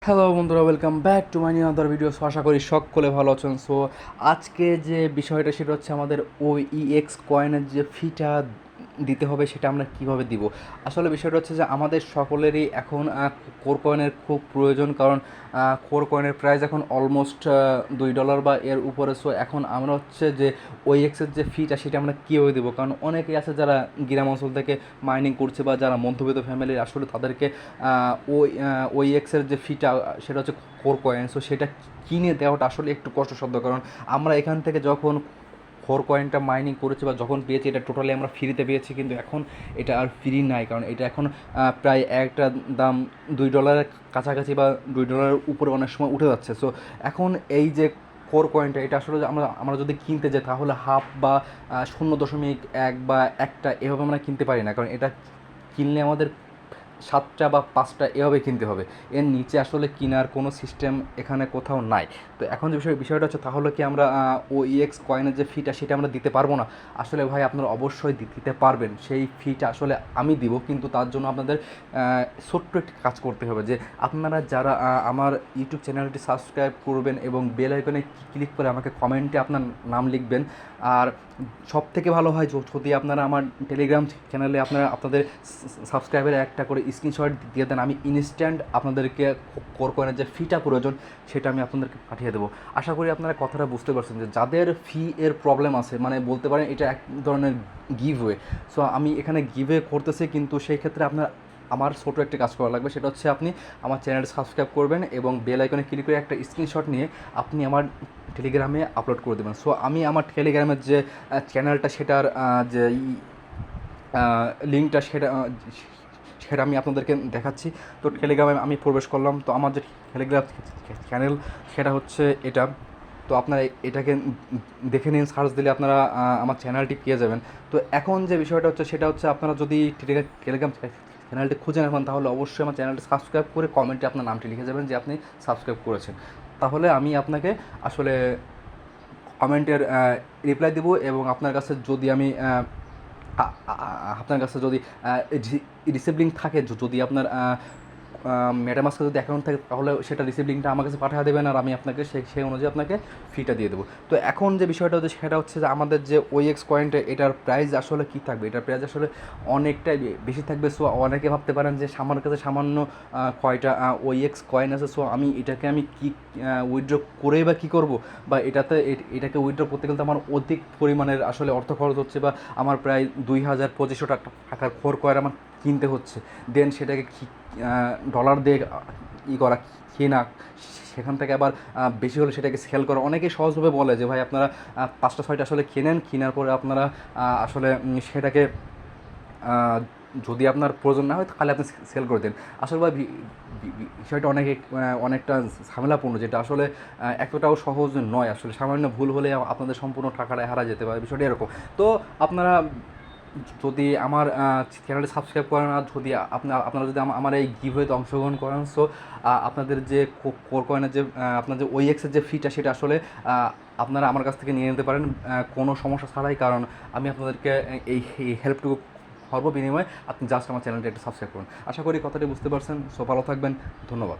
Hello বন্ধুরা, welcome back to my new other video. So আশা করি সকলে ভালো আছেন। সো আজকে যে বিষয়টা সেটা হচ্ছে আমাদের ওই ইএক্স কয়েনের যে ফিটা দিতে হবে সেটা আমরা কিভাবে দিব। আসলে বিষয়টা হচ্ছে যে আমাদের সকলেরই এখন কোর কয়েনের খুব প্রয়োজন, কারণ কোর কয়েনের প্রাইস এখন অলমোস্ট $2 বা এর উপরে। সো এখন আমরা হচ্ছে যে ওইএক্সের যে ফিটা সেটা আমরা কীভাবে দিব, কারণ অনেকেই আছে যারা গ্রাম অঞ্চল থেকে মাইনিং করছে বা যারা মধ্যবিত্ত ফ্যামিলির, আসলে তাদেরকে ওই ওইএক্সের যে ফিটা সেটা হচ্ছে কোর কয়েন। সো সেটা কিনে দেওয়াটা আসলে একটু কষ্টসাধ্য, কারণ আমরা এখান থেকে যখন কোর কয়েনটা মাইনিং করেছি বা যখন পেয়েছি এটা টোটালি আমরা ফ্রিতে পেয়েছি, কিন্তু এখন এটা আর ফ্রি নাই, কারণ এটা এখন প্রায় একটা দাম $2 কাছাকাছি বা $2 উপরে অনেক সময় উঠে যাচ্ছে। সো এখন এই যে কোর কয়েনটা এটা আসলে আমরা আমরা যদি কিনতে যাই তাহলে হাফ বা 0.1 বা একটা এভাবে আমরা কিনতে পারি না, কারণ এটা কিনলে আমাদের 7টা বা 5টা এভাবে কিনতে হবে। এর নিচে আসলে কেনার কোনো সিস্টেম এখানে কোথাও নাই। তো এখন যে বিষয়টা হচ্ছে, তাহলে কি আমরা ওইএক্স কয়েনের যে ফিটা সেটা আমরা দিতে পারবো না? আসলে ভাই আপনারা অবশ্যই দিতে পারবেন। সেই ফিটা আসলে আমি দিব, কিন্তু তার জন্য আপনাদের ছোট্ট একটি কাজ করতে হবে, যে আপনারা যারা আমার ইউটিউব চ্যানেলটি সাবস্ক্রাইব করবেন এবং বেল আইকনে ক্লিক করে আমাকে কমেন্টে আপনার নাম লিখবেন। আর সব থেকে ভালো হয় যদি আপনারা আমার টেলিগ্রাম চ্যানেলে আপনাদের সাবস্ক্রাইবের একটা করে স্ক্রিনশট দিয়ে দেন, আমি ইনস্ট্যান্ট আপনাদেরকে কোর কয়েনের যে ফিটা প্রয়োজন সেটা আমি আপনাদেরকে পাঠিয়ে দেবো। আশা করি আপনারা কথাটা বুঝতে পারছেন, যে যাদের ফি এর প্রবলেম আছে, মানে বলতে পারেন এটা এক ধরনের গিভওয়ে। সো আমি এখানে গিভওয়ে করতেছি, কিন্তু সেই ক্ষেত্রে আপনার আমার ছোটো একটা কাজ করা লাগবে, সেটা হচ্ছে আপনি আমার চ্যানেলটা সাবস্ক্রাইব করবেন এবং বেল আইকনে ক্লিক করে একটা স্ক্রিনশট নিয়ে আপনি আমার টেলিগ্রামে আপলোড করে দেবেন। সো আমি আমার টেলিগ্রামের যে চ্যানেলটা সেটার যে লিঙ্কটা সেটা আমি আপনাদেরকে দেখাচ্ছি। তো টেলিগ্রামে আমি প্রবেশ করলাম। তো আমার যে টেলিগ্রাম চ্যানেল সেটা হচ্ছে এটা। তো আপনারা এটাকে দেখে নিন, সার্চ দিলে আপনারা আমার চ্যানেলটি পেয়ে যাবেন। তো এখন যে বিষয়টা হচ্ছে সেটা হচ্ছে, আপনারা যদি টেলিগ্রাম চ্যানেলটি খুঁজে নেবেন তাহলে অবশ্যই আমার চ্যানেলটি সাবস্ক্রাইব করে কমেন্টে আপনার নামটি লিখে যাবেন যে আপনি সাবস্ক্রাইব করেছেন। তাহলে আমি আপনাকে আসলে কমেন্টের রিপ্লাই দেবো, এবং আপনার কাছে যদি আমি আপনার কাছে যদি রিসিভ লিঙ্ক থাকে, যদি আপনার মেটামাস্কে যদি অ্যাকাউন্ট থাকে তাহলে সেটা রিসিভ লিঙ্কটা আমার কাছে পাঠিয়ে দেবেন, আর আমি আপনাকে সেই অনুযায়ী আপনাকে ফিটা দিয়ে দেবো। তো এখন যে বিষয়টা হচ্ছে সেটা হচ্ছে যে আমাদের যে ওইএক্স কয়েনটা এটার প্রাইস আসলে কী থাকবে, এটার প্রাইস আসলে অনেকটাই বেশি থাকবে। সো অনেকে ভাবতে পারেন যে আমার কাছে সামান্য কয়টা ওইএক্স কয়েন আছে, সো আমি এটাকে কি উইথড্র করেই বা কী করবো, বা এটাকে উইথড্র করতে গেলে তো আমার অধিক পরিমাণের আসলে অর্থ খরচ হচ্ছে, বা আমার প্রায় 2,000-2,500 টাকার কোর কয়েন আমার কিনতে হচ্ছে। দেন সেটাকে ডলার দিয়ে করা কেনা, সেখান থেকে আবার বেশি হলে সেটাকে সেল করা। অনেকেই সহজভাবে বলে যে ভাই আপনারা 5টা 6টা আসলে কেনেন, কেনার পরে আপনারা আসলে সেটাকে যদি আপনার প্রয়োজন না হয় তাহলে আপনি সেল করে দেন। আসলে ভাই বিষয়টা অনেকটা ঝামেলাপূর্ণ, যেটা আসলে এতটাও সহজ নয়। আসলে সামান্য ভুল হলে আপনাদের সম্পূর্ণ টাকাটা হারা যেতে পারে, বিষয়টা এরকম। তো আপনারা যদি আমার চ্যানেলটি সাবস্ক্রাইব করেন, আর যদি আপনারা যদি আমার এই গিভওয়েতে অংশগ্রহণ করেন, সো আপনাদের যে কোর কয়েনের যে আপনার যে ওইএক্সের যে ফিটা সেটা আসলে আপনারা আমার কাছ থেকে নিয়ে নিতে পারেন কোনো সমস্যা ছাড়াই, কারণ আমি আপনাদেরকে এই হেল্পটুকু করবো বিনিময়ে। আপনি জাস্ট আমার চ্যানেলটি একটু সাবস্ক্রাইব করুন। আশা করি কথাটি বুঝতে পারছেন। সো ভালো থাকবেন, ধন্যবাদ।